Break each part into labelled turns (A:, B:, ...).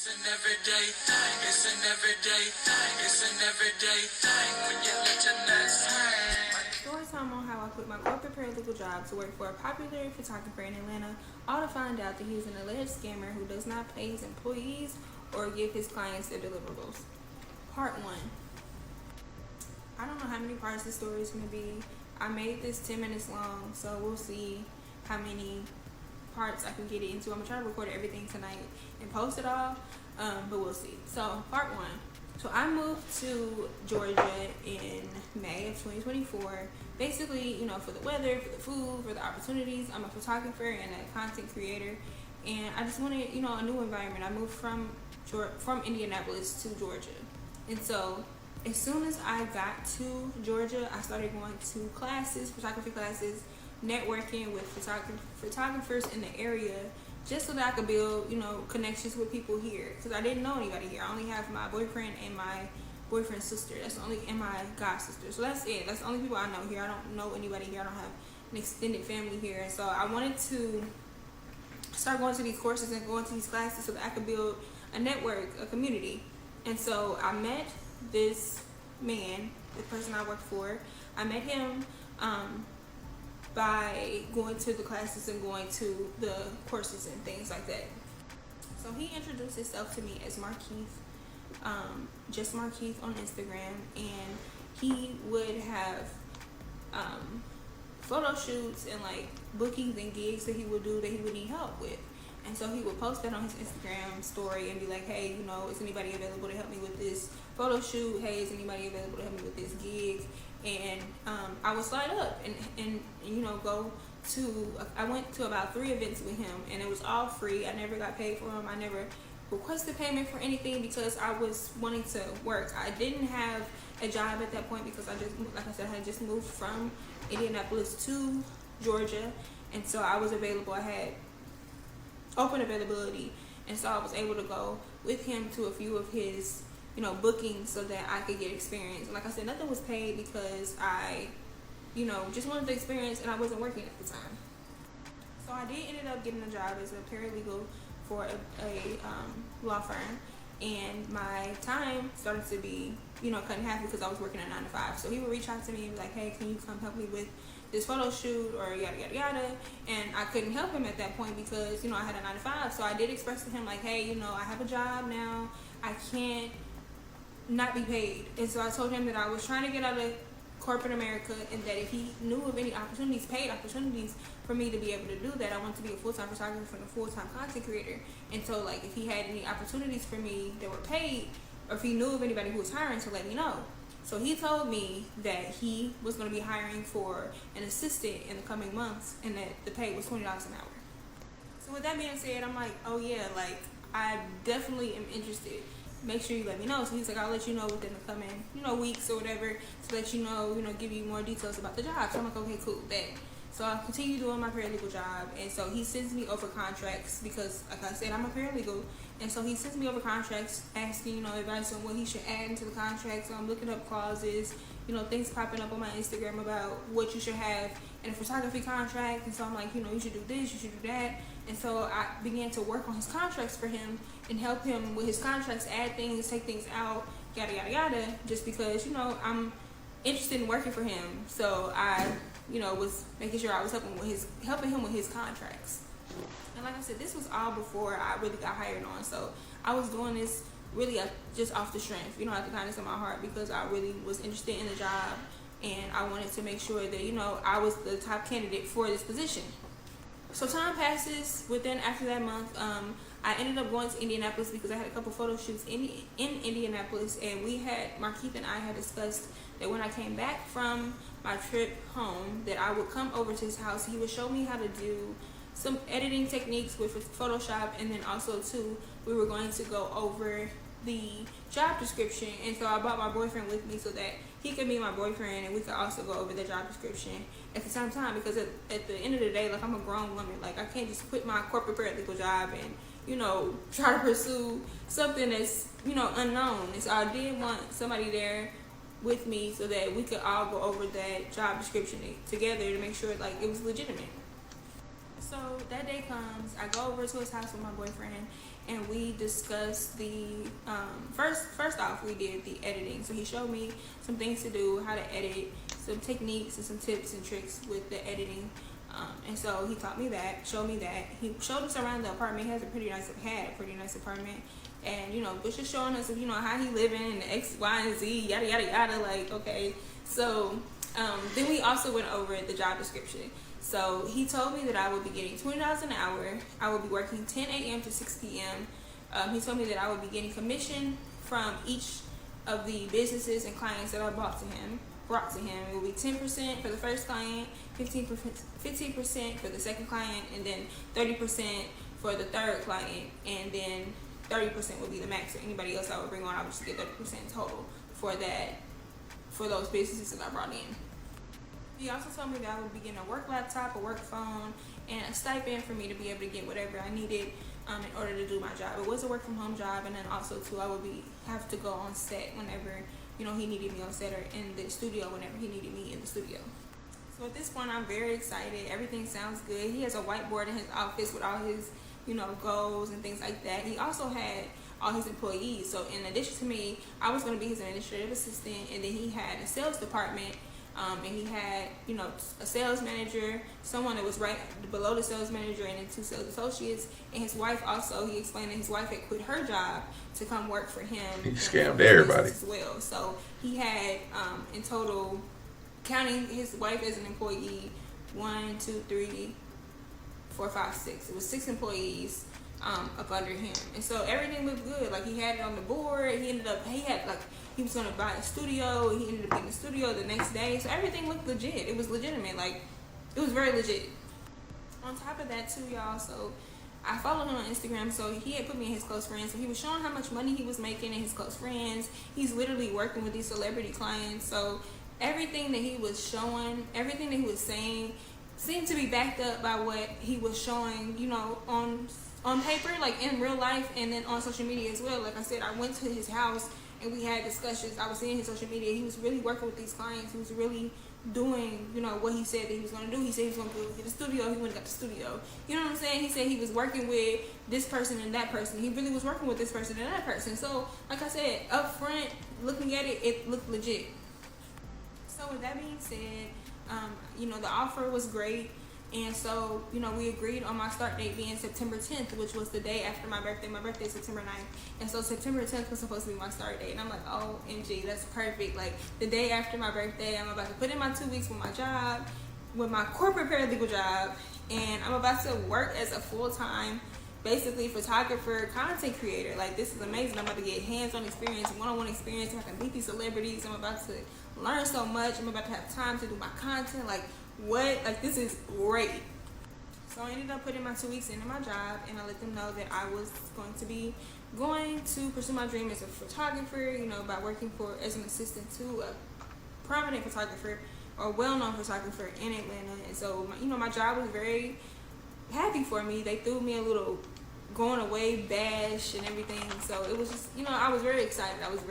A: It's an everyday thing. It's an everyday thing. It's an everyday thing when you let your nuts hang.
B: Story time on how I quit my corporate paralegal job to work for a popular photographer in Atlanta, all to find out that he's an alleged scammer who does not pay his employees or give his clients their deliverables. Part 1. I don't know how many parts the story is going to be. I made this 10 minutes long, so we'll see how many parts I can get it into. I'm going to try to record everything tonight and post it all, but we'll see. So, part 1. So, I moved to Georgia in May of 2024. Basically, for the weather, for the food, for the opportunities. I'm a photographer and a content creator, and I just wanted, a new environment. I moved from Indianapolis to Georgia, and so as soon as I got to Georgia, I started going to classes, photography classes, networking with photographers in the area, just so that I could build, connections with people here. Because I didn't know anybody here. I only have my boyfriend and my boyfriend's sister. And my god sister. So that's it. That's the only people I know here. I don't know anybody here. I don't have an extended family here. And so I wanted to start going to these courses and going to these classes so that I could build a network, a community. And so I met this man, the person I worked for. I met him by going to the classes and going to the courses and things like that. So he introduced himself to me as Markeith, just Markeith on Instagram, and he would have photo shoots and like bookings and gigs that he would do that he would need help with. And so he would post that on his Instagram story and be like, hey, is anybody available to help me with this photo shoot? Hey, is anybody available to help me with this gig? And I would slide up and go to, I went to about 3 events with him, and it was all free. I never got paid for them. I never requested payment for anything because I was wanting to work. I didn't have a job at that point because I had just moved from Indianapolis to Georgia. And so I was available. I had open availability, and so I was able to go with him to a few of his bookings so that I could get experience. And like I said, nothing was paid because I just wanted the experience, and I wasn't working at the time. So I did ended up getting a job as a paralegal for a law firm, and my time started to be cut in half because I was working a 9 to 5. So he would reach out to me and be like, hey, can you come help me with this photo shoot or yada yada yada. And I couldn't help him at that point because I had a 9 to 5. So I did express to him like, hey, I have a job now, I can't not be paid. And so I told him that I was trying to get out of corporate America, and that if he knew of any opportunities, paid opportunities for me to be able to do that, I want to be a full-time photographer and a full-time content creator. And so like if he had any opportunities for me that were paid, or if he knew of anybody who was hiring, to let me know. So he told me that he was going to be hiring for an assistant in the coming months, and that the pay was $20 an hour. So with that being said, I'm like, oh yeah, like I definitely am interested. Make sure you let me know. So he's like, I'll let you know within the coming, weeks or whatever, to let you know, give you more details about the job. So I'm like, okay, cool, bet. So I continue doing my paralegal job, and so he sends me over contracts because, like I said, I'm a paralegal, and so he sends me over contracts asking, advice on what he should add into the contract. So I'm looking up clauses, things popping up on my Instagram about what you should have in a photography contract, and so I'm like, you should do this, you should do that. And so I began to work on his contracts for him and help him with his contracts, add things, take things out, yada yada yada, just because I'm interested in working for him. So I was making sure I was helping him with his contracts. And like I said, this was all before I really got hired on. So I was doing this really just off the strength, out the kindness of my heart, because I really was interested in the job, and I wanted to make sure that I was the top candidate for this position. So time passes. After that month, I ended up going to Indianapolis because I had a couple photo shoots in Indianapolis, and Markeith and I had discussed that when I came back from my trip home, that I would come over to his house. He would show me how to do some editing techniques with Photoshop, and then also too, we were going to go over the job description. And so I brought my boyfriend with me so that he could be my boyfriend, and we could also go over the job description at the same time, because at the end of the day, like, I'm a grown woman. Like, I can't just quit my corporate paralegal job and try to pursue something that's unknown. And so I did want somebody there with me so that we could all go over that job description together to make sure like it was legitimate. So that day comes, I go over to his house with my boyfriend, and we discussed the first off we did the editing. So he showed me some things to do, how to edit, some techniques and some tips and tricks with the editing. And so he taught me that, showed me that. He showed us around the apartment. He had a pretty nice apartment, and was just showing us how he living and the X, Y, and Z, yada yada yada. Like, okay, so then we also went over the job description. So he told me that I would be getting $20 an hour. I would be working 10 a.m. to 6 p.m. He told me that I would be getting commission from each of the businesses and clients that I brought to him. It would be 10% for the first client, 15% for the second client, and then 30% for the third client, and then 30% would be the max. So anybody else I would bring on, I would just get 30% total for those businesses that I brought in. He also told me that I would be getting a work laptop, a work phone, and a stipend for me to be able to get whatever I needed in order to do my job. It was a work from home job, and then also too I would have to go on set whenever he needed me on set, or in the studio whenever he needed me in the studio. So at this point, I'm very excited. Everything sounds good. He has a whiteboard in his office with all his goals and things like that. He also had all his employees. So in addition to me, I was going to be his administrative assistant, and then he had a sales department. And he had, a sales manager, someone that was right below the sales manager, and then 2 sales associates. And his wife also, he explained that his wife had quit her job to come work for him.
C: He scammed everybody
B: as well. So he had, in total, counting his wife as an employee, 1, 2, 3, 4, 5, 6. It was 6 employees up under him. And so everything looked good. Like, he had it on the board. He was going to buy a studio. He ended up getting a studio the next day. So everything looked legit. It was legitimate. Like, it was very legit. On top of that, too, y'all, so I followed him on Instagram. So he had put me in his close friends. So he was showing how much money he was making in his close friends. He's literally working with these celebrity clients. So everything that he was showing, everything that he was saying seemed to be backed up by what he was showing, on paper, like in real life, and then on social media as well. Like I said, I went to his house and we had discussions. I was seeing his social media. He was really working with these clients. He was really doing, what he said that he was going to do. He said he was going to get a studio. He went and got the studio. You know what I'm saying? He said he was working with this person and that person. He really was working with this person and that person. So, like I said, up front, looking at it, it looked legit. So with that being said, the offer was great. And so, we agreed on my start date being September 10th, which was the day after my birthday. My birthday is September 9th. And so September 10th was supposed to be my start date. And I'm like, OMG, that's perfect. Like, the day after my birthday, I'm about to put in my 2 weeks with my job, with my corporate paralegal job. And I'm about to work as a full-time, basically, photographer, content creator. Like, this is amazing. I'm about to get hands-on experience, one-on-one experience. I can meet these celebrities. I'm about to learn so much. I'm about to have time to do my content. Like, this is great. So I ended up putting my 2 weeks into my job, and I let them know that I was going to pursue my dream as a photographer, by working as an assistant to a prominent photographer or well-known photographer in Atlanta. And so, my job was very happy for me. They threw me a little going away bash and everything. So it was just, I was very excited. I was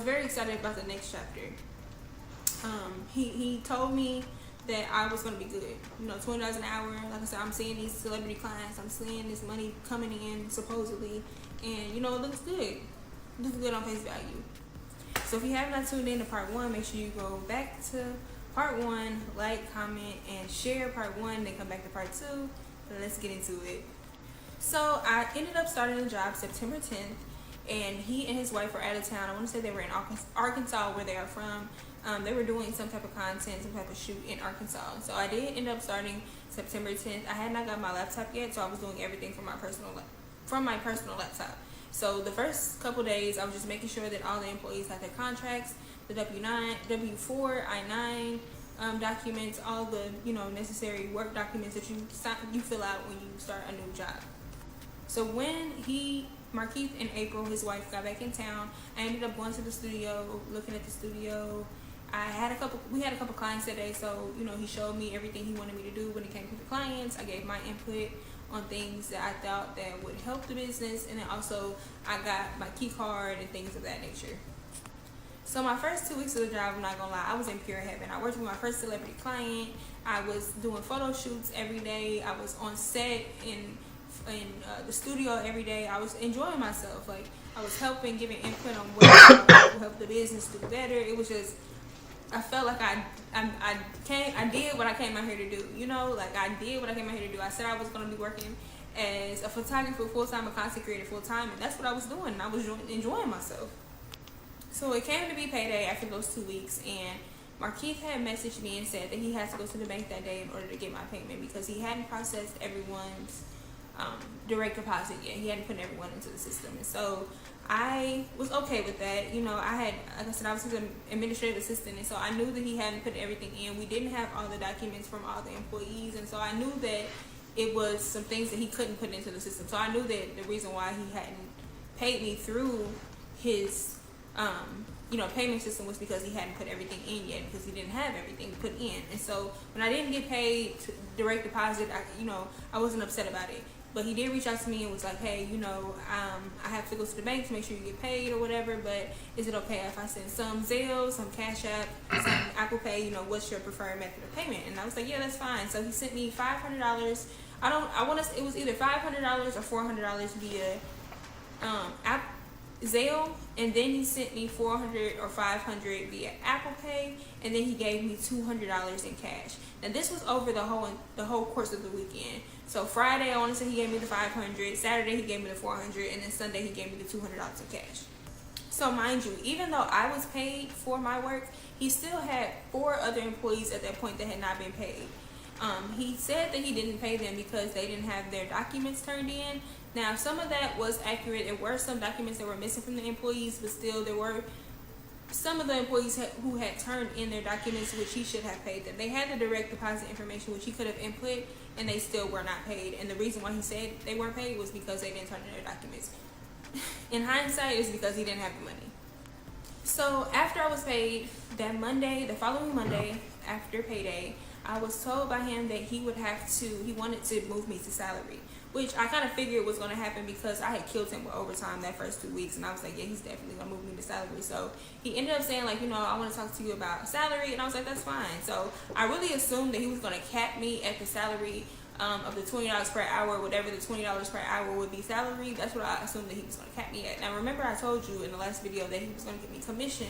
B: very excited about the next chapter. He told me that I was going to be good. $20 an hour. Like I said, I'm seeing these celebrity clients. I'm seeing this money coming in, supposedly. And, it looks good. It looks good on face value. So if you have not tuned in to part 1, make sure you go back to part 1, like, comment, and share part 1. Then come back to part 2. And let's get into it. So I ended up starting the job September 10th. And he and his wife were out of town. I want to say they were in Arkansas, where they are from. They were doing some type of content, some type of shoot in Arkansas. So I did end up starting September 10th. I had not got my laptop yet, so I was doing everything from my personal laptop. So the first couple days, I was just making sure that all the employees had their contracts, the W-4, I-9 documents, all the necessary work documents that you fill out when you start a new job. So when Markeith and April, his wife, got back in town, I ended up going to the studio, looking at the studio. We had a couple clients that day, so he showed me everything he wanted me to do when it came to the clients. I gave my input on things that I thought that would help the business, and then also I got my key card and things of that nature. So my first 2 weeks of the job, I'm not gonna lie, I was in pure heaven. I worked with my first celebrity client. I was doing photo shoots every day. I was on set in in the studio every day. I was enjoying myself. Like, I was helping, giving input on what will help the business do better. It was just, I felt like I did what I came out here to do. You know, like I did what I came out here to do. I said I was going to be working as a photographer full time, a content creator full time, and that's what I was doing. And I was enjoying myself. So it came to be payday after those 2 weeks, and Markeith had messaged me and said that he had to go to the bank that day in order to get my payment because he hadn't processed everyone's direct deposit yet. He hadn't put everyone into the system. And so I was okay with that. You know, like I said, I was his administrative assistant, and so I knew that he hadn't put everything in. We didn't have all the documents from all the employees, and so I knew that it was some things that he couldn't put into the system. So I knew that the reason why he hadn't paid me through his payment system was because he hadn't put everything in yet, because he didn't have everything put in. And so when I didn't get paid direct deposit, I wasn't upset about it. But he did reach out to me and was like, hey, I have to go to the bank to make sure you get paid or whatever, but is it okay if I send some Zelle, some Cashapp, some Apple Pay, what's your preferred method of payment? And I was like, yeah, that's fine. So he sent me $500. It was either $500 or $400 via Zelle, and then he sent me $400 or $500 via Apple Pay, and then he gave me $200 in cash. Now this was over the whole course of the weekend. So Friday, I want to say he gave me the $500. Saturday, he gave me the $400, and then Sunday, he gave me the $200 in cash. So mind you, even though I was paid for my work, he still had 4 other employees at that point that had not been paid. He said that he didn't pay them because they didn't have their documents turned in. Now, some of that was accurate. There were some documents that were missing from the employees, but still there were some of the employees who had turned in their documents, which he should have paid them. They had the direct deposit information, which he could have input, and they still were not paid. And the reason why he said they weren't paid was because they didn't turn in their documents. In hindsight, it's because he didn't have the money. So after I was paid that Monday, the following Monday after payday, I was told by him that he wanted to move me to salary, which I kind of figured was going to happen because I had killed him with overtime that first 2 weeks, and I was like, yeah, he's definitely going to move me to salary. So he ended up saying, like, I want to talk to you about salary, and I was like, that's fine. So I really assumed that he was going to cap me at the salary of the $20 per hour, whatever the $20 per hour would be salary. That's what I assumed that he was going to cap me at. Now, remember I told you in the last video that he was going to give me commission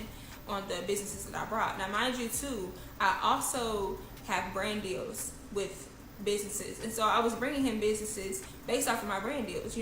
B: on the businesses that I brought. Now, mind you, too, I also have brand deals with businesses, and so I was bringing him businesses based off of my brand deals.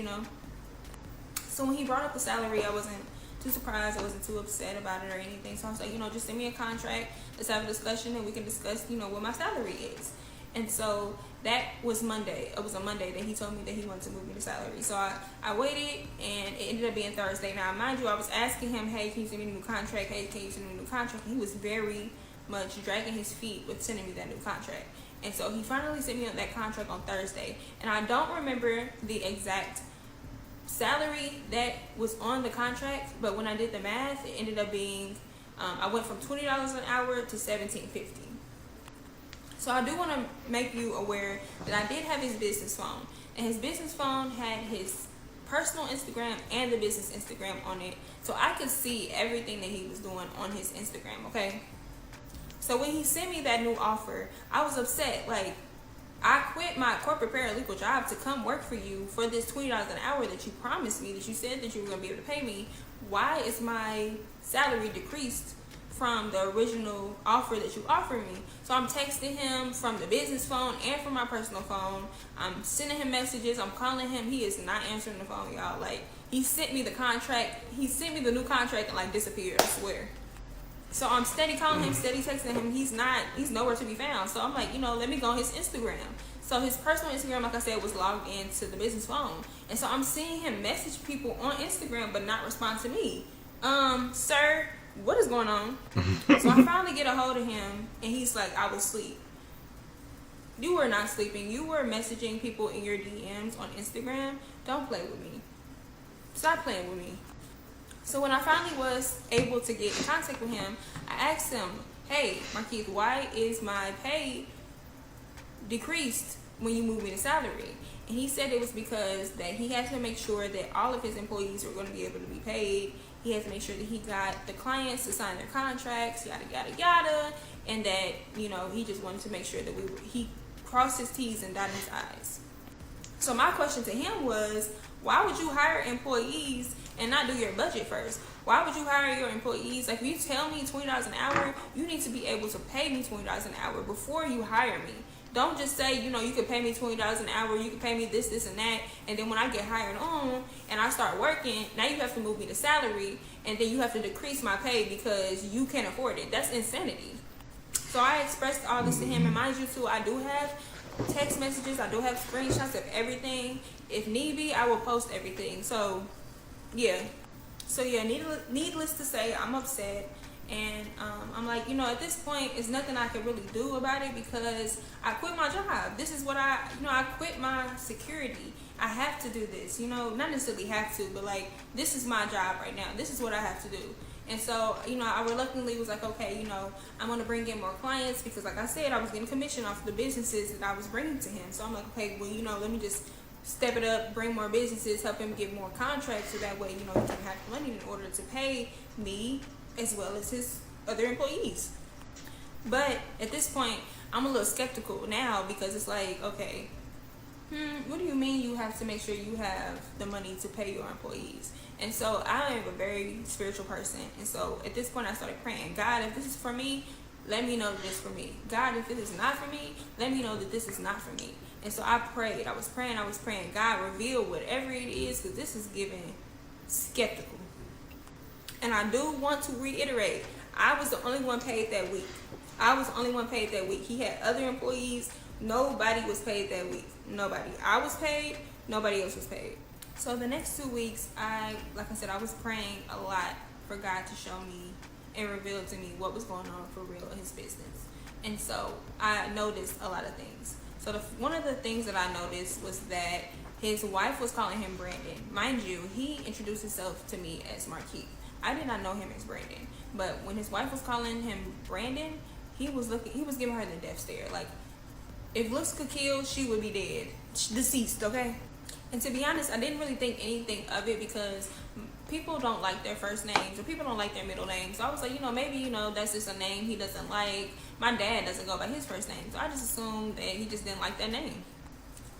B: So when he brought up the salary, I wasn't too surprised, I wasn't too upset about it or anything. So I was like, just send me a contract, let's have a discussion, and we can discuss what my salary is. And so that was Monday. It was a Monday that he told me that he wanted to move me to salary. So I waited, and it ended up being Thursday. Now, mind you, I was asking him, hey, can you send me a new contract? Hey, can you send me a new contract? And he was very much dragging his feet with sending me that new contract. And so he finally sent me that contract on Thursday. And I don't remember the exact salary that was on the contract, but when I did the math, it ended up being, I went from $20 an hour to $17.50. So I do want to make you aware that I did have his business phone. And his business phone had his personal Instagram and the business Instagram on it. So I could see everything that he was doing on his Instagram, okay? So when he sent me that new offer, I was upset. Like, I quit my corporate paralegal job to come work for you for this $20 an hour that you promised me, that you said that you were going to be able to pay me. Why is my salary decreased from the original offer that you offered me? So I'm texting him from the business phone and from my personal phone. I'm sending him messages. I'm calling him. He is not answering the phone, y'all. Like, he sent me the contract. He sent me the new contract and, like, disappeared, I swear. So I'm steady calling him, steady texting him. He's nowhere to be found. So I'm like, let me go on his Instagram. So his personal Instagram, like I said, was logged into the business phone. And so I'm seeing him message people on Instagram but not respond to me. Sir, what is going on? So I finally get a hold of him, and he's like, I was asleep. You were not sleeping. You were messaging people in your DMs on Instagram. Don't play with me. Stop playing with me. So when I finally was able to get in contact with him, I asked him, hey, Markeith, why is my pay decreased when you move me to salary? And he said it was because that he had to make sure that all of his employees were going to be able to be paid. He had to make sure that he got the clients to sign their contracts, yada, yada, yada. And that, he just wanted to make sure that he crossed his T's and dotted his I's. So my question to him was, why would you hire employees and not do your budget first? Why would you hire your employees? Like, if you tell me $20 an hour, you need to be able to pay me $20 an hour before you hire me. Don't just say, you could pay me $20 an hour, you can pay me this, this, and that, and then when I get hired on and I start working, now you have to move me to salary, and then you have to decrease my pay because you can't afford it. That's insanity. So I expressed all this to him, and mind you too, I do have text messages, I do have screenshots of everything. If need be, I will post everything. So yeah, needless to say, I'm upset. And I'm like, at this point, it's nothing I can really do about it because I quit my job. This is what I quit my security. I have to do this, not necessarily have to, but like, this is my job right now. This is what I have to do. And so, I reluctantly was like, okay, I'm going to bring in more clients because, like I said, I was getting commission off the businesses that I was bringing to him. So I'm like, okay, well, let me just step it up, bring more businesses, help him get more contracts so that way, he can have money in order to pay me as well as his other employees. But at this point, I'm a little skeptical now because it's like, okay, what do you mean you have to make sure you have the money to pay your employees? And so I am a very spiritual person. And so at this point, I started praying, God, if this is for me, let me know that it's for me. God, if it is not for me, let me know that this is not for me. And so I prayed. I was praying. God, reveal whatever it is, because this is giving skeptical. And I do want to reiterate, I was the only one paid that week. He had other employees. Nobody was paid that week. Nobody. I was paid. Nobody else was paid. So the next 2 weeks, like I said, I was praying a lot for God to show me and reveal to me what was going on for real in his business. And so I noticed a lot of things. So one of the things that I noticed was that his wife was calling him Brandon. Mind you, he introduced himself to me as Marquis. I did not know him as Brandon, but when his wife was calling him Brandon, he was giving her the death stare. Like, if looks could kill, she would be dead, deceased. Okay. And to be honest, I didn't really think anything of it because people don't like their first names or people don't like their middle names. So I was like, maybe that's just a name he doesn't like. My dad doesn't go by his first name, so I just assumed that he just didn't like that name.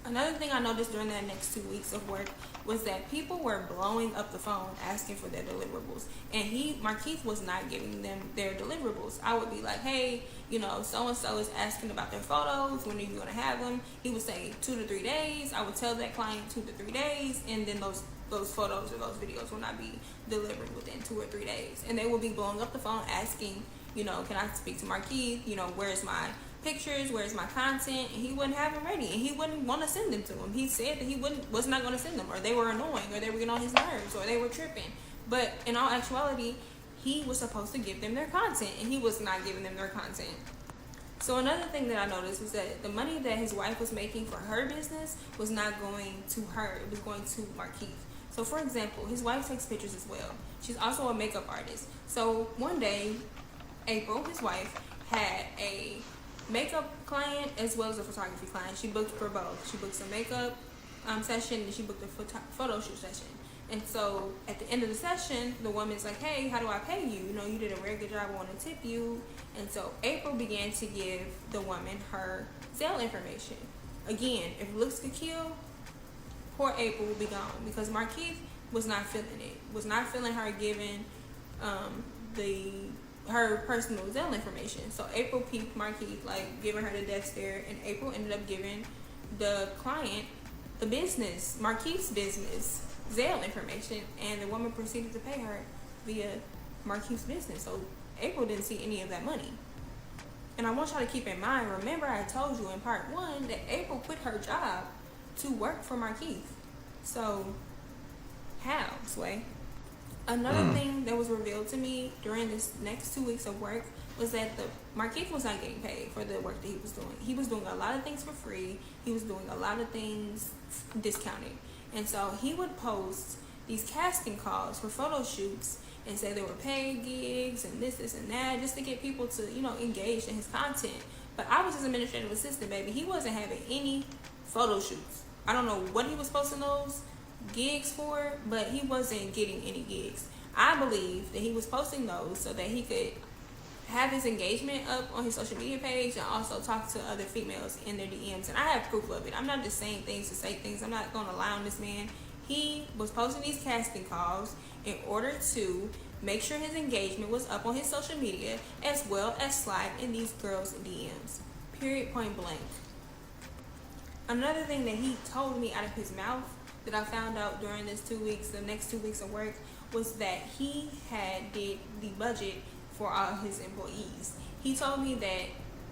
B: Another thing I noticed during that next 2 weeks of work was that people were blowing up the phone asking for their deliverables. And Marquis was not giving them their deliverables. I would be like, hey, so-and-so is asking about their photos. When are you going to have them? He would say 2 to 3 days. I would tell that client 2 to 3 days. And then those photos or those videos will not be delivered within 2 or 3 days. And they will be blowing up the phone asking, can I speak to Marquis? Where's my pictures, where's my content? And he wouldn't have them ready, and he wouldn't want to send them to him. He said that he was not going to send them, or they were annoying, or they were getting on his nerves, or they were tripping. But in all actuality, he was supposed to give them their content, and he was not giving them their content. So another thing that I noticed was that the money that his wife was making for her business was not going to her, it was going to Marquis. So for example, his wife takes pictures as well. She's also a makeup artist. So one day, April, his wife, had a makeup client as well as a photography client. She booked for both. She booked some makeup session, and she booked a photo shoot session. And so at the end of the session, the woman's like, hey, how do I pay you? You did a very good job. I want to tip you. And so April began to give the woman her Zelle information. Again, if looks could kill, poor April will be gone because Marquis was not feeling it. Was not feeling her giving her personal Zelle information. So April peeped Marquis, like giving her the death stare, and April ended up giving the client the business, Marquis' business, Zelle information, and the woman proceeded to pay her via Marquis' business. So April didn't see any of that money. And I want y'all to keep in mind, remember I told you in part 1 that April quit her job to work for Marquis. So how, Sway? Another thing that was revealed to me during this next 2 weeks of work was that the Marquis was not getting paid for the work that he was doing. He was doing a lot of things for free. He was doing a lot of things discounted. And so he would post these casting calls for photo shoots and say they were paid gigs and this and that, just to get people to, engage in his content. But I was his administrative assistant, baby. He wasn't having any photo shoots. I don't know what he was posting those gigs for, but he wasn't getting any gigs. I believe that he was posting those so that he could have his engagement up on his social media page and also talk to other females in their DMs. And I have proof of it. I'm not just saying things to say things. I'm not going to lie on this man. He was posting these casting calls in order to make sure his engagement was up on his social media, as well as slide in these girls' DMs. Period, point blank. Another thing that he told me out of his mouth that I found out during this 2 weeks, the next 2 weeks of work, was that he had did the budget for all his employees. He told me that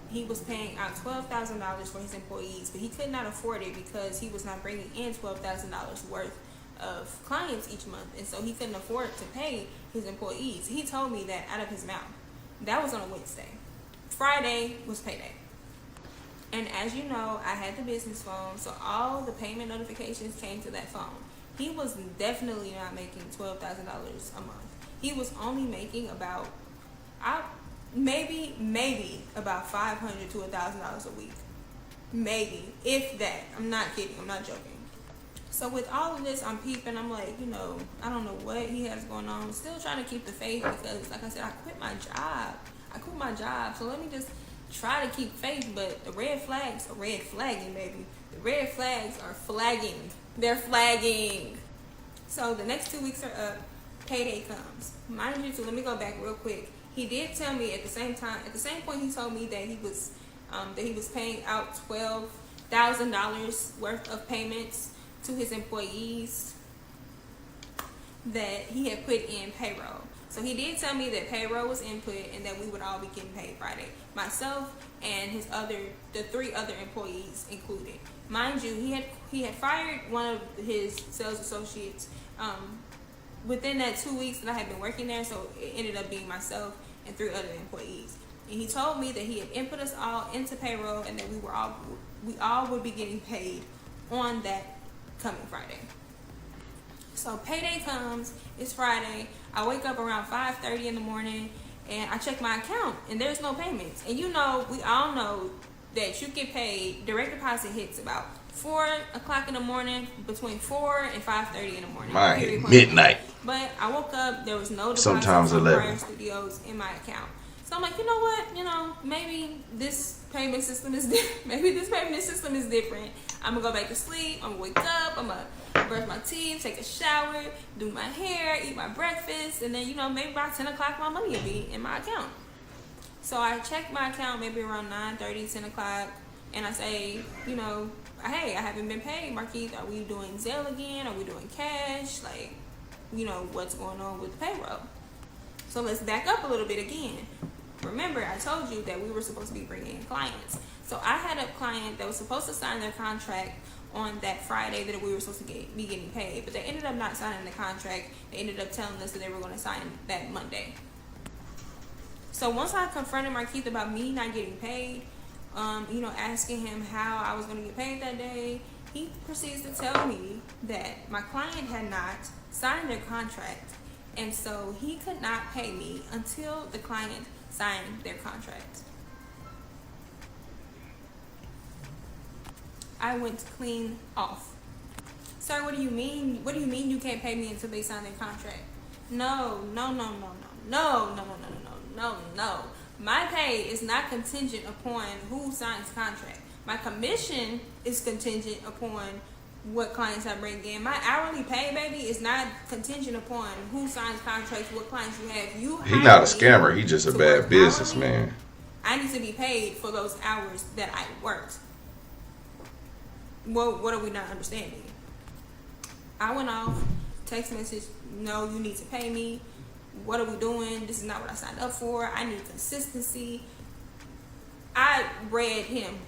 B: he was paying out $12,000 for his employees, but he could not afford it because he was not bringing in $12,000 worth of clients each month, and so he couldn't afford to pay his employees. He told me that out of his mouth. That was on a Wednesday. Friday was payday. And as you know, I had the business phone, so all the payment notifications came to that phone. He was definitely not making $12,000 a month. He was only making about maybe about $500 to $1,000 a week. Maybe, if that. I'm not kidding. I'm not joking. So with all of this, I'm peeping. I'm like, I don't know what he has going on. I'm still trying to keep the faith because, like I said, I quit my job. So let me just try to keep faith. But the red flags are red flagging, baby. The red flags are flagging. They're flagging. So the next 2 weeks are up. Payday comes. Mind you, so let me go back real quick. He did tell me at the same point he told me that he was paying out $12,000 worth of payments to his employees, that he had put in payroll. So he did tell me that payroll was input and that we would all be getting paid Friday. Myself and the 3 other employees included. Mind you, he had fired one of his sales associates within that 2 weeks that I had been working there, so it ended up being myself and 3 other employees. And he told me that he had input us all into payroll and that we all would be getting paid on that coming Friday. So payday comes, it's Friday. I wake up around 5:30 in the morning and I check my account and there's no payments. And we all know that you get paid, direct deposit hits about 4 o'clock in the morning, between 4 and 5:30 in the morning.
C: Mine hit midnight.
B: But I woke up, there was no deposit
C: Sometimes
B: from
C: 11.
B: Prior Studios in my account. So I'm like, you know what? Maybe this payment system is different. I'm gonna go back to sleep. I'm gonna wake up. I'm gonna brush my teeth, take a shower, do my hair, eat my breakfast, and then maybe about 10 o'clock my money will be in my account. So I check my account maybe around 9:30, 10 o'clock, and I say, hey, I haven't been paid, Marquise. Are we doing Zelle again? Are we doing cash? Like, what's going on with the payroll? So let's back up a little bit again. Remember, I told you that we were supposed to be bringing in clients. So I had a client that was supposed to sign their contract on that Friday that we were supposed to be getting paid, but they ended up not signing the contract. They ended up telling us that they were going to sign that Monday. So once I confronted Marquise about me not getting paid, asking him how I was going to get paid that day, he proceeds to tell me that my client had not signed their contract, and so he could not pay me until the client signed their contract. I went clean off. Sir, what do you mean? What do you mean you can't pay me until they sign their contract? No. My pay is not contingent upon who signs contract. My commission is contingent upon what clients I bring in. My hourly pay, baby, is not contingent upon who signs contracts, what clients you have.
C: He's not a scammer. He's just a bad businessman.
B: I need to be paid for those hours that I worked. Well, what are we not understanding? I went off, text message, no, you need to pay me. What are we doing? This is not what I signed up for. I need consistency. I read him.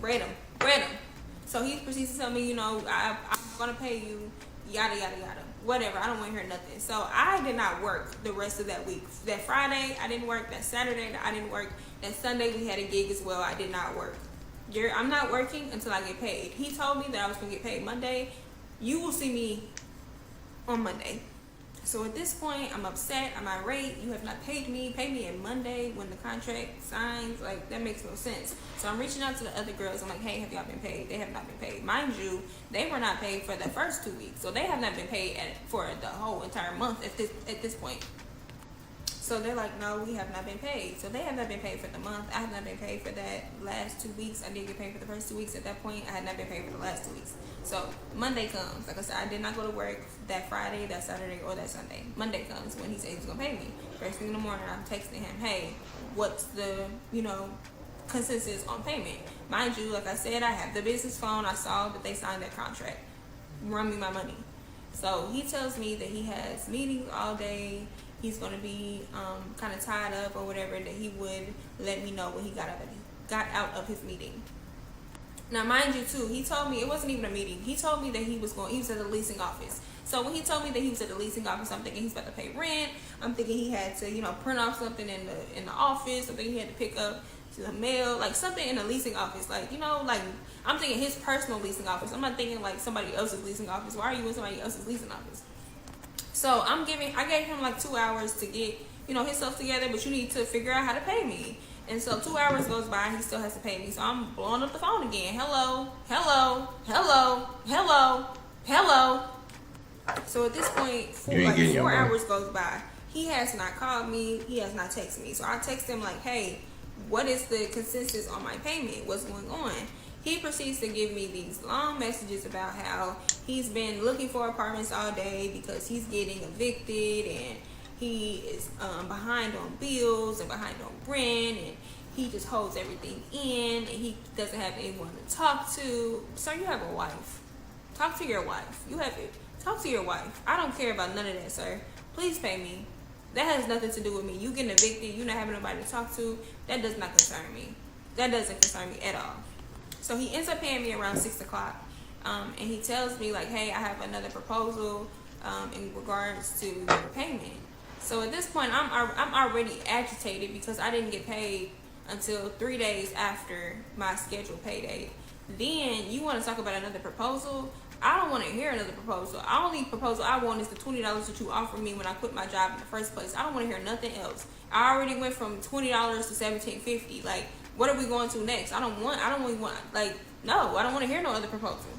B: So he proceeds to tell me, I'm going to pay you, yada, yada, yada. Whatever, I don't want to hear nothing. So I did not work the rest of that week. That Friday, I didn't work. That Saturday, I didn't work. That Sunday, we had a gig as well. I did not work. I'm not working until I get paid. He told me that I was going to get paid Monday. You will see me on Monday. So at this point, I'm upset. I'm irate. You have not paid me. Pay me on Monday when the contract signs. Like, that makes no sense. So I'm reaching out to the other girls. I'm like, hey, have y'all been paid? They have not been paid. Mind you, they were not paid for the first 2 weeks. So they have not been paid for the whole entire month at this point. So they're like, no, we have not been paid. So they have not been paid for the month. I have not been paid for that last 2 weeks. I did get paid for the first 2 weeks. At that point, I had not been paid for the last 2 weeks. So Monday comes. Like I said, I did not go to work that Friday, that Saturday, or that Sunday. Monday comes when he says he's going to pay me. First thing in the morning, I'm texting him, hey, what's the, consensus on payment? Mind you, like I said, I have the business phone. I saw that they signed that contract. Run me my money. So he tells me that he has meetings all day. He's going to be kind of tied up or whatever, that he would let me know when he got out of his meeting. Now, mind you, too, he told me it wasn't even a meeting. He told me that he was at the leasing office. So when he told me that he was at the leasing office, I'm thinking he's about to pay rent. I'm thinking he had to, print off something in the office. I'm thinking he had to pick up the mail, like something in the leasing office. Like, like I'm thinking his personal leasing office. I'm not thinking like somebody else's leasing office. Why are you in somebody else's leasing office? So I gave him like 2 hours to get, himself together, but you need to figure out how to pay me. And so 2 hours goes by and he still has to pay me. So I'm blowing up the phone again. Hello, hello, hello, hello, hello. So at this point, 4 hours goes by. He has not called me. He has not texted me. So I text him like, hey, what is the consensus on my payment? What's going on? He proceeds to give me these long messages about how he's been looking for apartments all day because he's getting evicted and he is behind on bills and behind on rent, and he just holds everything in and he doesn't have anyone to talk to. Sir, you have a wife. Talk to your wife. Talk to your wife. I don't care about none of that, sir. Please pay me. That has nothing to do with me. You getting evicted, you not having nobody to talk to, that does not concern me. That doesn't concern me at all. So he ends up paying me around 6 o'clock. And he tells me like, hey, I have another proposal in regards to your payment. So at this point, I'm already agitated because I didn't get paid until 3 days after my scheduled pay date. Then you want to talk about another proposal? I don't want to hear another proposal. The only proposal I want is the $20 that you offered me when I quit my job in the first place. I don't want to hear nothing else. I already went from $20 to $17.50. Like, what are we going to next? I don't really want, like, no, I don't want to hear no other proposal.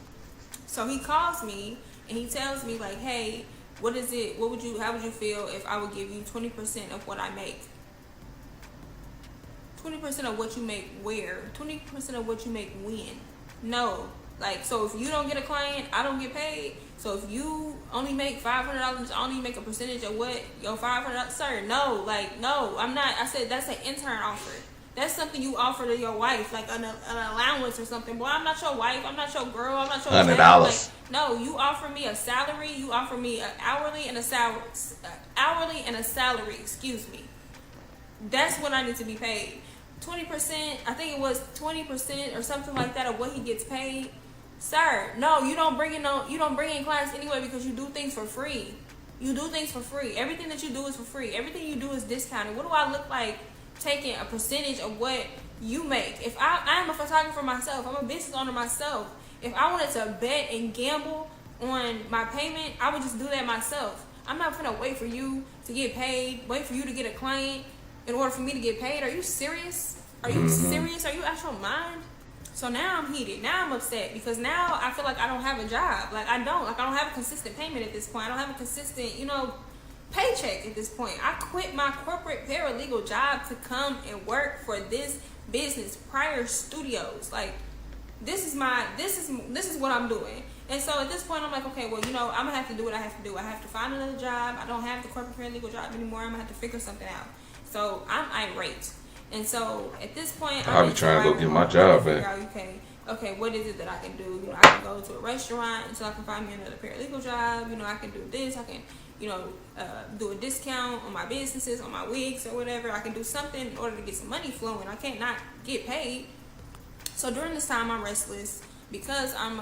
B: So he calls me and he tells me like, hey, how would you feel if I would give you 20% of what I make? 20% of what you make where? 20% of what you make when? No. Like, so if you don't get a client, I don't get paid. So if you only make $500, I only make a percentage of what your $500, sir, no, like, no, I'm not. I said that's an intern offer. That's something you offer to your wife, like an allowance or something. Boy, I'm not your wife. I'm not your girl. I'm not your
C: $100.
B: Like, no, you offer me a salary. You offer me an hourly and a salary. Excuse me. That's what I need to be paid. 20%. I think it was 20% or something like that of what he gets paid. Sir, no, you don't bring in clients anyway because you do things for free. You do things for free. Everything that you do is for free. Everything you do is discounted. What do I look like taking a percentage of what you make? If I am a photographer myself, I'm a business owner myself. If I wanted to bet and gamble on my payment, I would just do that myself. I'm not gonna wait for you to get paid, wait for you to get a client in order for me to get paid. Are you serious? Are you serious? Are you out your mind? So now I'm heated. Now I'm upset because now I feel like I don't have a job. Like I don't have a consistent payment at this point. I don't have a consistent, paycheck at this point. I quit my corporate paralegal job to come and work for this business, Prior Studios. Like this is what I'm doing. And so at this point I'm like, okay, well, I'm gonna have to do what I have to do. I have to find another job. I don't have the corporate paralegal job anymore. I'm gonna have to figure something out. So I'm irate. And so at this point,
C: I'll be trying to go get my job back.
B: Okay, what is it that I can do? I can go to a restaurant until I can find me another paralegal job. I can do this. I can, do a discount on my businesses, on my wigs or whatever. I can do something in order to get some money flowing. I can't not get paid. So during this time, I'm restless because I'm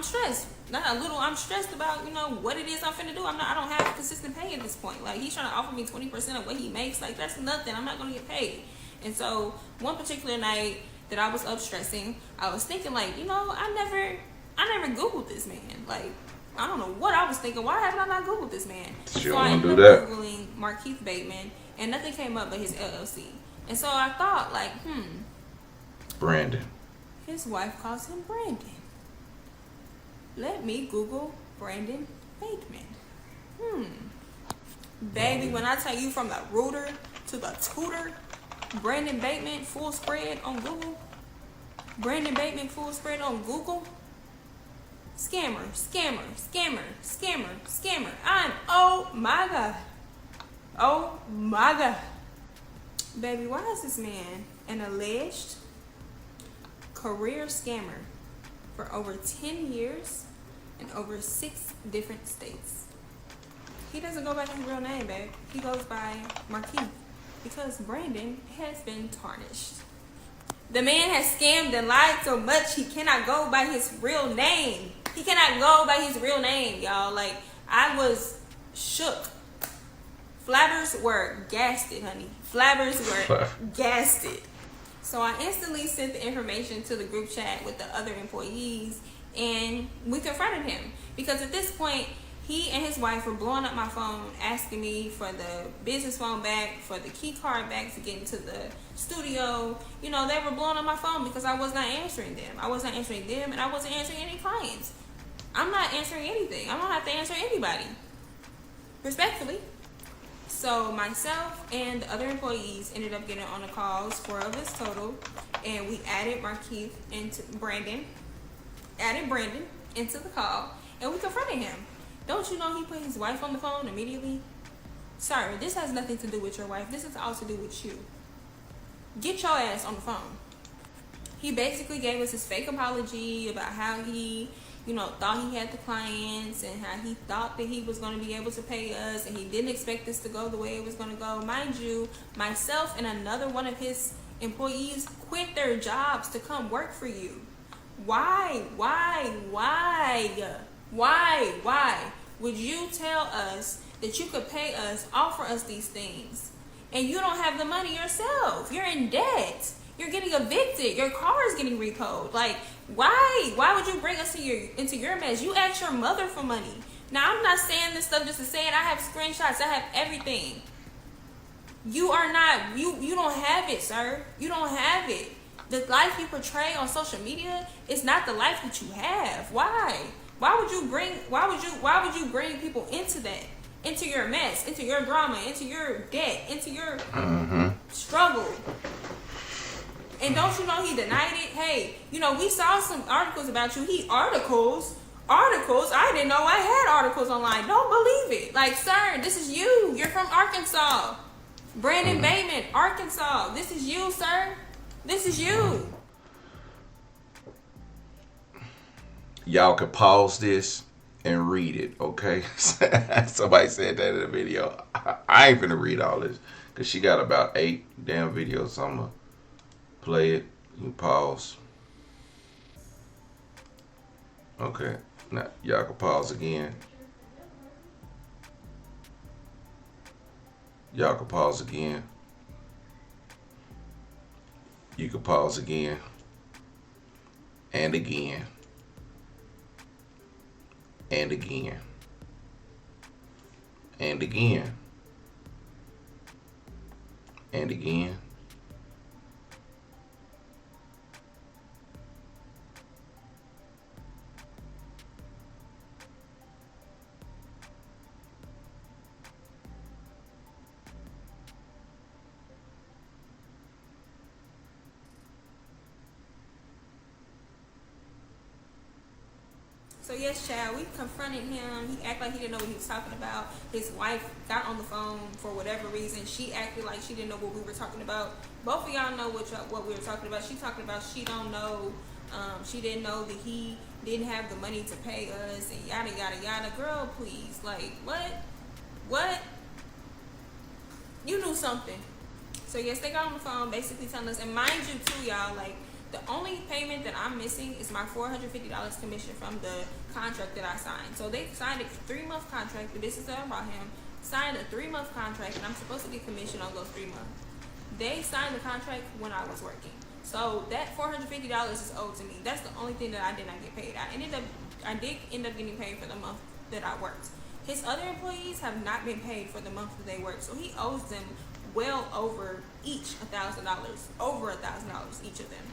B: stressed. I'm stressed about, what it is I'm finna do. I don't have consistent pay at this point. Like, he's trying to offer me 20% of what he makes. Like, that's nothing. I'm not going to get paid. And so one particular night that I was up stressing, I was thinking like, I never Googled this man. Like, I don't know what I was thinking. Why haven't I not Googled this man?
C: So
B: I ended up Googling Markeith Bateman, and nothing came up but his LLC. And so I thought like,
C: Brandon.
B: His wife calls him Brandon. Let me Google Brandon Bateman. Baby, when I tell you from the rooter to the tutor, Brandon Bateman full spread on Google. Brandon Bateman full spread on Google. Scammer, scammer, scammer, scammer, scammer. Oh my God. Oh my God. Baby, why is this man an alleged career scammer for over 10 years in over 6 different states? He doesn't go by his real name, babe. He goes by Marquis because Brandon has been tarnished. The man has scammed and lied so much he cannot go by his real name. He cannot go by his real name, y'all. Like, I was shook. Flabbers were gasted, honey. Flabbers were gasted. So I instantly sent the information to the group chat with the other employees, and we confronted him. Because at this point, he and his wife were blowing up my phone, asking me for the business phone back, for the key card back to get into the studio. You know, they were blowing up my phone because I was not answering them. I was not answering them, and I wasn't answering any clients. I'm not answering anything. I don't have to answer anybody. Respectfully. So myself and the other employees ended up getting on the calls, 4 of us total, and we added Markeith into Brandon into the call, and we confronted him. Don't you know he put his wife on the phone immediately? Sir, this has nothing to do with your wife. This is all to do with you. Get your ass on the phone. He basically gave us his fake apology about how he, thought he had the clients and how he thought that he was going to be able to pay us, and he didn't expect this to go the way it was going to go. Mind you, myself and another one of his employees quit their jobs to come work for you. Why would you tell us that you could pay us, offer us these things, and you don't have the money yourself? You're in debt. You're getting evicted. Your car is getting repoed. Like, why would you bring us into your mess? You asked your mother for money. Now, I'm not saying this stuff just to say it. I have screenshots. I have everything. You are not, you don't have it, sir. You don't have it. The life you portray on social media is not the life that you have. Why? Why would you bring people into that? Into your mess, into your drama, into your debt, into your struggle. And don't you know he denied it? Hey, we saw some articles about you. Articles. I didn't know I had articles online. Don't believe it. Like, sir, this is you. You're from Arkansas. Brandon Bateman, Arkansas. This is you, sir. This is you.
C: Y'all could pause this and read it, okay? Somebody said that in the video. I ain't finna read all this because she got about 8 damn videos. So I'm gonna play it. You pause. Okay. Now y'all can pause again. Y'all can pause again. You can pause again. And again. And again. And again. And again.
B: So yes, child, we confronted him. He acted like he didn't know what he was talking about. His wife got on the phone for whatever reason. She acted like she didn't know what we were talking about. Both of y'all know what we were talking about. She talking about she don't know. She didn't know that he didn't have the money to pay us and yada yada yada. Girl, please, like what? You knew something. So yes, they got on the phone, basically telling us, and mind you too, y'all, like, the only payment that I'm missing is my $450 commission from the contract that I signed. So they signed a 3-month contract, but this is about him. Signed a 3-month contract, and I'm supposed to get commission on those 3 months. They signed the contract when I was working. So that $450 is owed to me. That's the only thing that I did not get paid. I did end up getting paid for the month that I worked. His other employees have not been paid for the month that they worked. So he owes them well over each $1,000, over $1,000 each of them.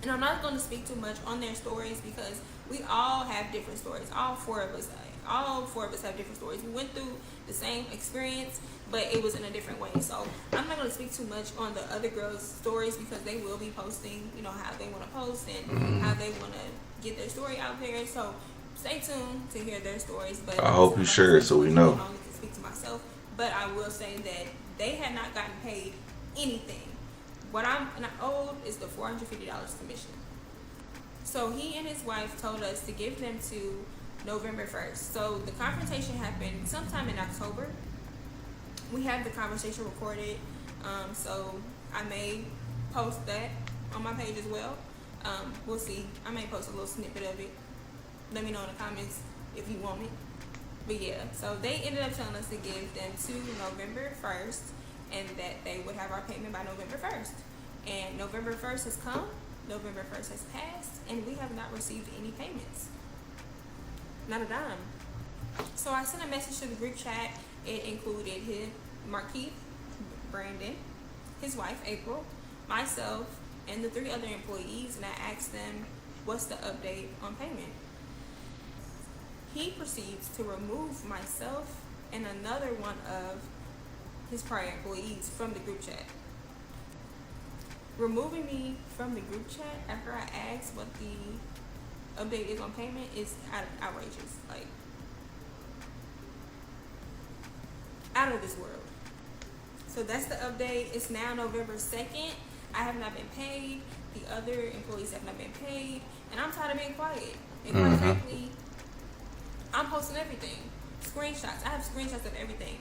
B: And I'm not going to speak too much on their stories because we all have different stories. All 4 of us all 4 of us have different stories. We went through the same experience, but it was in a different way. So I'm not going to speak too much on the other girls' stories because they will be posting, you know, how they want to post and how they want to get their story out there. So stay tuned to hear their stories. But
C: I hope you share it so we know.
B: I only can speak to myself, but I will say that they had not gotten paid anything. What I'm owed is the $450 commission. So he and his wife told us to give them to November 1st. So the confrontation happened sometime in October. We have the conversation recorded, so I may post that on my page as well. We'll see. I may post a little snippet of it. Let me know in the comments if you want it. But yeah, so they ended up telling us to give them to November 1st and that they would have our payment by November 1st. And November 1st has come, November 1st has passed, and we have not received any payments. Not a dime. So I sent a message to the group chat. It included Markeith, Brandon, his wife, April, myself, and the 3 other employees, and I asked them, what's the update on payment? He proceeds to remove myself and another one of his prior employees from the group chat. Removing me from the group chat after I asked what the update is on payment is outrageous. Like, out of this world. So that's the update. It's now November 2nd. I have not been paid. The other employees have not been paid. And I'm tired of being quiet. And quite frankly, I'm posting everything. Screenshots. I have screenshots of everything.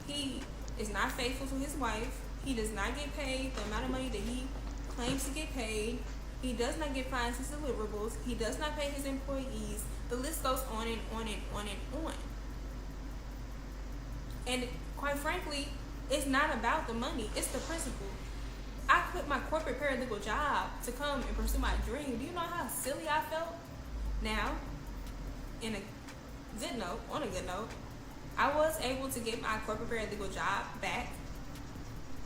B: He is not faithful to his wife. He does not get paid the amount of money that he claims to get paid. He does not get fines his deliverables. He does not pay his employees. The list goes on and on and on and on. And quite frankly, it's not about the money. It's the principle. I quit my corporate paralegal job to come and pursue my dream. Do you know how silly I felt? Now, on a good note, I was able to get my corporate paralegal job back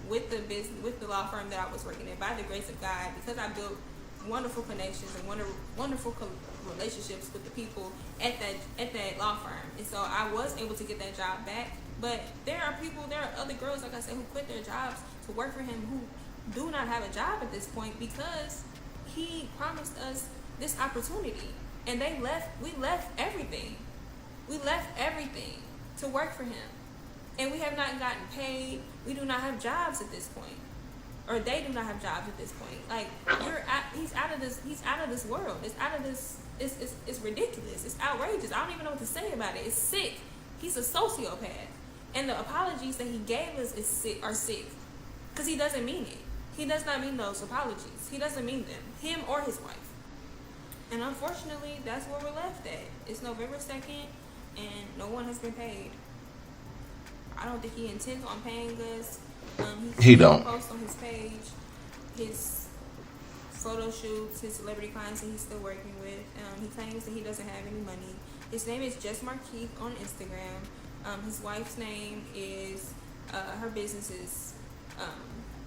B: with the law firm that I was working at by the grace of God, because I built wonderful connections and wonderful relationships with the people at that law firm. And so I was able to get that job back. But there are other girls, like I said, who quit their jobs to work for him, who do not have a job at this point because he promised us this opportunity. And we left everything. We left everything to work for him. And we have not gotten paid. We do not have jobs at this point. Or they do not have jobs at this point. Like, he's out of this world. It's out of this, it's ridiculous. It's outrageous. I don't even know what to say about it. It's sick. He's a sociopath. And the apologies that he gave us are sick. Because he doesn't mean it. He does not mean those apologies. He doesn't mean them. Him or his wife. And unfortunately, that's where we're left at. It's November 2nd, and no one has been paid. I don't think he intends on paying us.
C: He don't
B: post on his page his photo shoots, his celebrity clients that he's still working with. He claims that he doesn't have any money. His name is Just Markeith on Instagram. His wife's name is her business is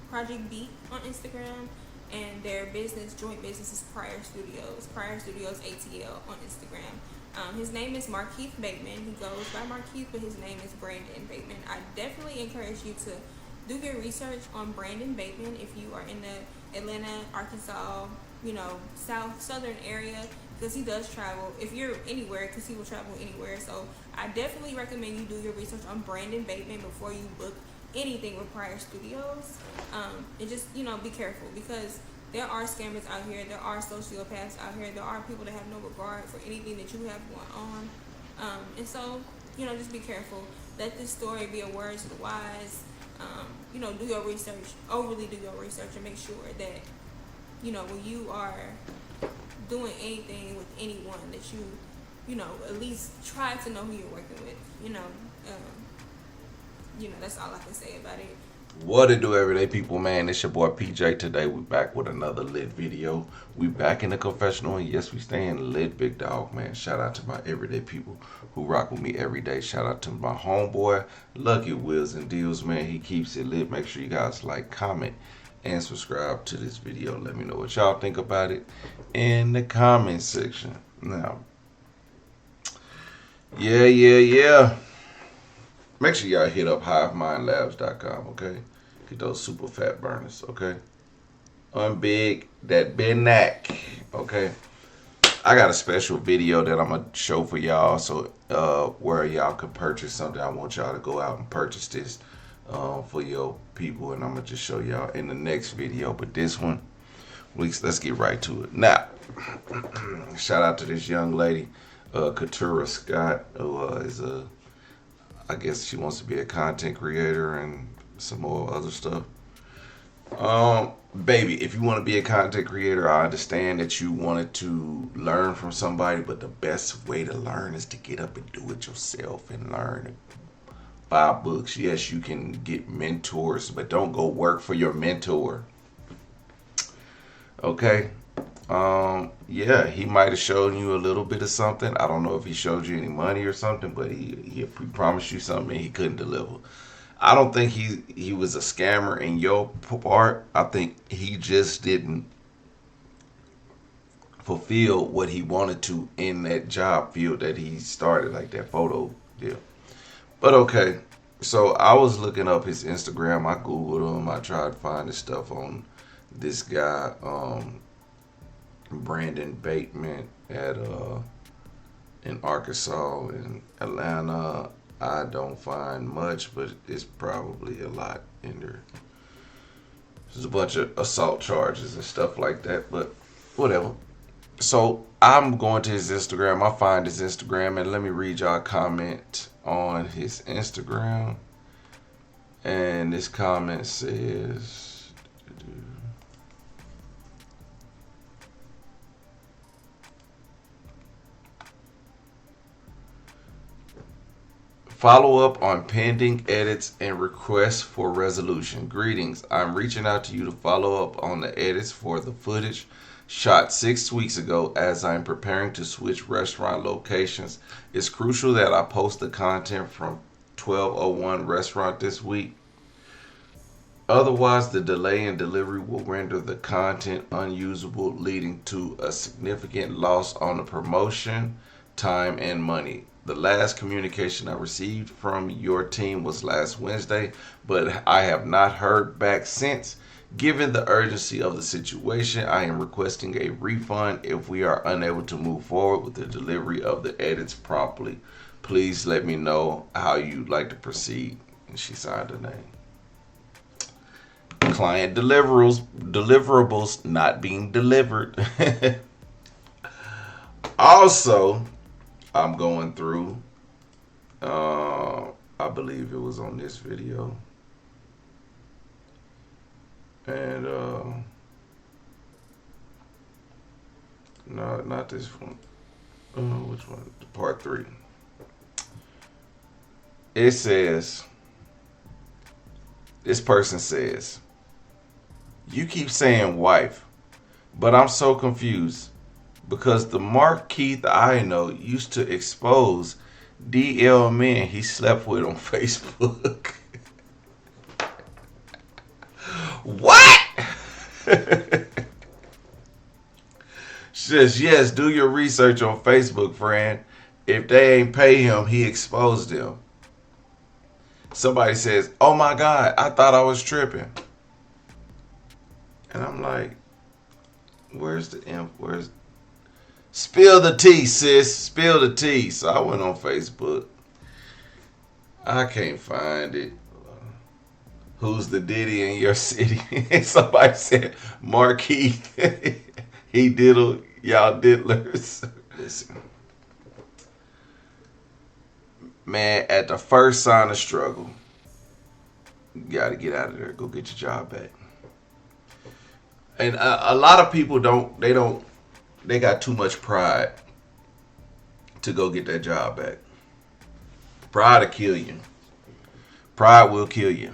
B: Project Beat on Instagram, and their joint business is Prior Studios ATL on Instagram. His name is Markeith Bateman. He goes by Markeith, but his name is Brandon Bateman. I definitely encourage you to do your research on Brandon Bateman if you are in the Atlanta, Arkansas, southern area, because he does travel. If you're anywhere, because he will travel anywhere. So I definitely recommend you do your research on Brandon Bateman before you book anything with Prior Studios. And just, be careful, because there are scammers out here. There are sociopaths out here. There are people that have no regard for anything that you have going on. And so, just be careful. Let this story be a word to the wise. Do your research, overly do your research, and make sure that, when you are doing anything with anyone, that you, at least try to know who you're working with. That's all I can say about it.
C: What it do, everyday people, man? It's your boy PJ. Today we back with another lit video. We back in the confessional, and yes, we staying lit, big dog, man. Shout out to my everyday people who rock with me every day. Shout out to my homeboy, Lucky Wheels and Deals, man. He keeps it lit. Make sure you guys like, comment, and subscribe to this video. Let me know what y'all think about it in the comment section. Now, Yeah. Make sure y'all hit up HiveMindLabs.com, okay? Get those super fat burners, okay? Unbig that big neck, okay? I got a special video that I'm gonna show for y'all, so where y'all could purchase something. I want y'all to go out and purchase this for your people, and I'm gonna just show y'all in the next video. But this one, let's get right to it. Now, shout out to this young lady, Katura Scott, who is I guess she wants to be a content creator and some more other stuff. Baby, if you want to be a content creator, I understand that you wanted to learn from somebody, but the best way to learn is to get up and do it yourself and learn. Buy books. Yes, you can get mentors, but don't go work for your mentor. Okay? Yeah, he might have shown you a little bit of something. I don't know if he showed you any money or something, but he promised you something and he couldn't deliver. I don't think he was a scammer in your part. I think he just didn't fulfill what he wanted to in that job field that he started, like that photo deal. But okay, so I was looking up his Instagram. I Googled him. I tried to find his stuff on this guy, Brandon Bateman at in Arkansas and Atlanta. I don't find much, but it's probably a lot in there. There's a bunch of assault charges and stuff like that, but whatever. So I'm going to his Instagram. I find his Instagram, and let me read y'all a comment on his Instagram. And this comment says, follow up on pending edits and requests for resolution. Greetings. I'm reaching out to you to follow up on the edits for the footage shot 6 weeks ago as I'm preparing to switch restaurant locations. It's crucial that I post the content from 1201 restaurant this week. Otherwise, the delay in delivery will render the content unusable, leading to a significant loss on the promotion, time, and money. The last communication I received from your team was last Wednesday, but I have not heard back since. Given the urgency of the situation, I am requesting a refund if we are unable to move forward with the delivery of the edits promptly. Please let me know how you'd like to proceed. And she signed her name. Client deliverables not being delivered. Also, I'm going through, I believe it was on this video, and no, not this one. Which one? Part 3. It says, this person says, you keep saying wife, but I'm so confused because the Mark Keith I know used to expose DL men he slept with on Facebook. What? Says, yes, do your research on Facebook, friend. If they ain't pay him, he exposed them. Somebody says, oh my God, I thought I was tripping. And I'm like, where's the imp? Spill the tea, sis. Spill the tea. So I went on Facebook. I can't find it. Who's the Diddy in your city? Somebody said, Marquis. He diddled y'all diddlers. Listen. Man, at the first sign of struggle, you got to get out of there. Go get your job back. And a lot of people they got too much pride to go get that job back. Pride will kill you. Pride will kill you.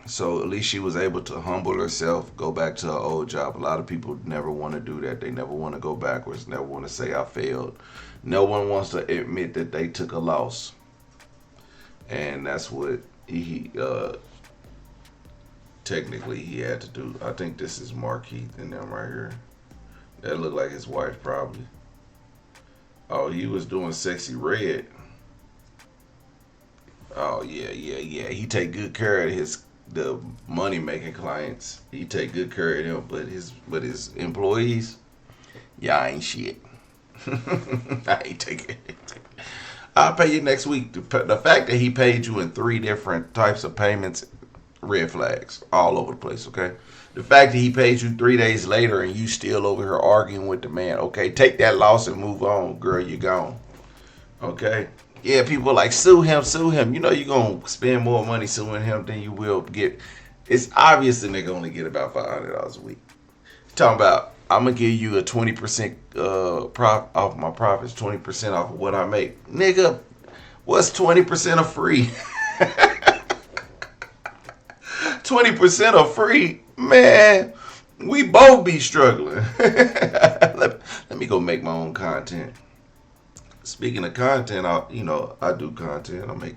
C: So at least she was able to humble herself, go back to her old job. A lot of people never want to do that. They never want to go backwards, never want to say I failed. No one wants to admit that they took a loss. And that's what he technically he had to do. I think this is Mark Heath in them right here. That looked like his wife probably. Oh, he was doing Sexy Red. Oh yeah. He take good care of the money making clients. He take good care of them, but his employees, y'all ain't shit. I ain't taking it. I'll pay you next week. The fact that he paid you in 3 different types of payments, red flags all over the place, okay? The fact that he paid you 3 days later and you still over here arguing with the man, okay? Take that loss and move on, girl, you're gone, okay? Yeah, people are like, sue him, sue him. You know you're going to spend more money suing him than you will get. It's obvious the nigga only get about $500 a week. Talking about, I'm gonna give you a 20% off my profits, 20% off of what I make. Nigga, what's 20% of free? 20% of free? Man, we both be struggling. Let me go make my own content. Speaking of content, I do content. I make,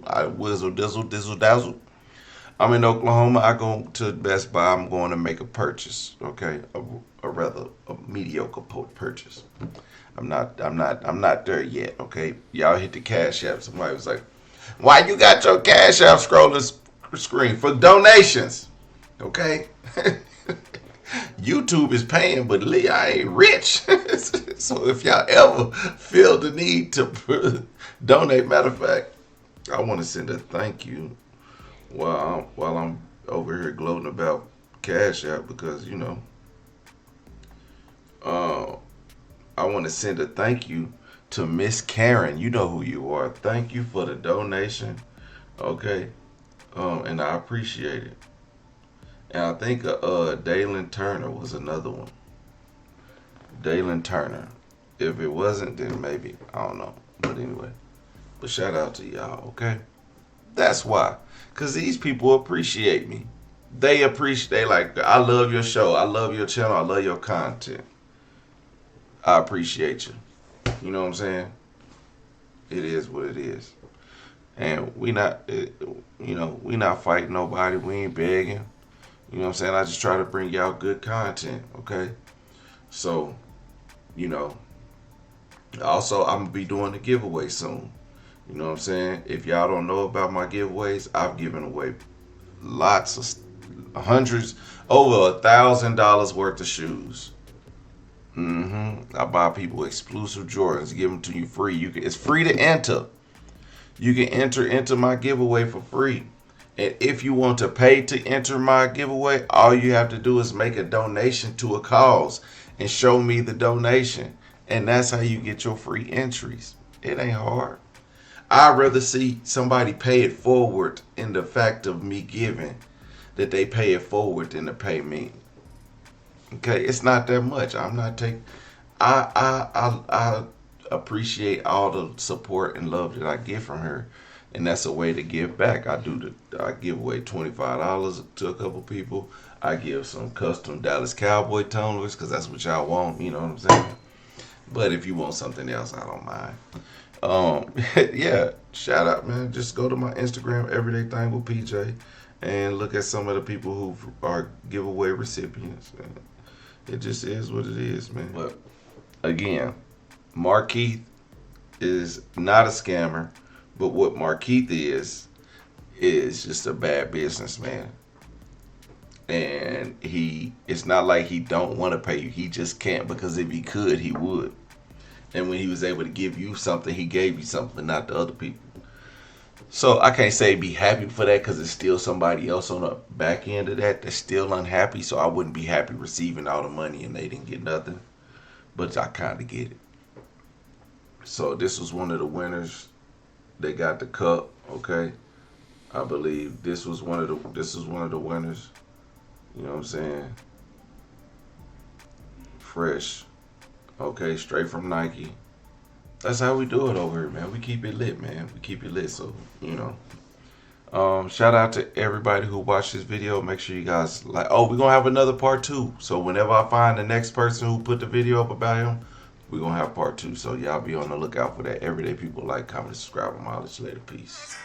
C: I whizzle, dizzle, dazzle. I'm in Oklahoma. I go to Best Buy. I'm going to make a purchase. Okay, a rather mediocre purchase. I'm not there yet. Okay, y'all hit the Cashapp. Somebody was like, "Why you got your Cashapp scrolling screen for donations?" Okay, YouTube is paying, but Lee, I ain't rich. So if y'all ever feel the need to donate, matter of fact, I want to send a thank you while I'm over here gloating about Cash App because I want to send a thank you to Miss Karen. You know who you are. Thank you for the donation, okay? And I appreciate it. And I think Dalen Turner was another one. Dalen Turner. If it wasn't, then maybe I don't know. But anyway, but shout out to y'all, okay? That's why. Because these people appreciate me. They like, I love your show. I love your channel. I love your content. I appreciate you. You know what I'm saying? It is what it is. And we not fighting nobody. We ain't begging. You know what I'm saying? I just try to bring y'all good content, okay? So, also, I'm going to be doing a giveaway soon. You know what I'm saying? If y'all don't know about my giveaways, I've given away hundreds, over $1,000 worth of shoes. I buy people exclusive Jordans, give them to you free. It's free to enter. You can enter into my giveaway for free. And if you want to pay to enter my giveaway, all you have to do is make a donation to a cause and show me the donation. And that's how you get your free entries. It ain't hard. I'd rather see somebody pay it forward in the fact of me giving that they pay it forward than to pay me. Okay, it's not that much. I'm not taking. I appreciate all the support and love that I get from her, and that's a way to give back. I give away $25 to a couple people. I give some custom Dallas Cowboy tumblers because that's what y'all want. You know what I'm saying? But if you want something else, I don't mind. Yeah, shout out, man. Just go to my Instagram, everydaypj, and look at some of the people who are giveaway recipients. It just is what it is, man. But again, Markeith is not a scammer, but what Markeith is just a bad businessman. And it's not like he don't want to pay you. He just can't, because if he could, he would. And when he was able to give you something, he gave you something, not the other people. So I can't say be happy for that, because it's still somebody else on the back end of that's still unhappy. So I wouldn't be happy receiving all the money and they didn't get nothing. But I kind of get it. So this was one of the winners. They got the cup, okay? I believe this was one of the winners. You know what I'm saying? Fresh. Okay, straight from Nike. That's how we do it over here, man. We keep it lit, man. We keep it lit, so, shout out to everybody who watched this video. Make sure you guys like. Oh, we're going to have another part 2. So whenever I find the next person who put the video up about him, we're going to have part 2. So y'all be on the lookout for that. Everyday people, like, comment, subscribe. I'm out. Let's later. Peace.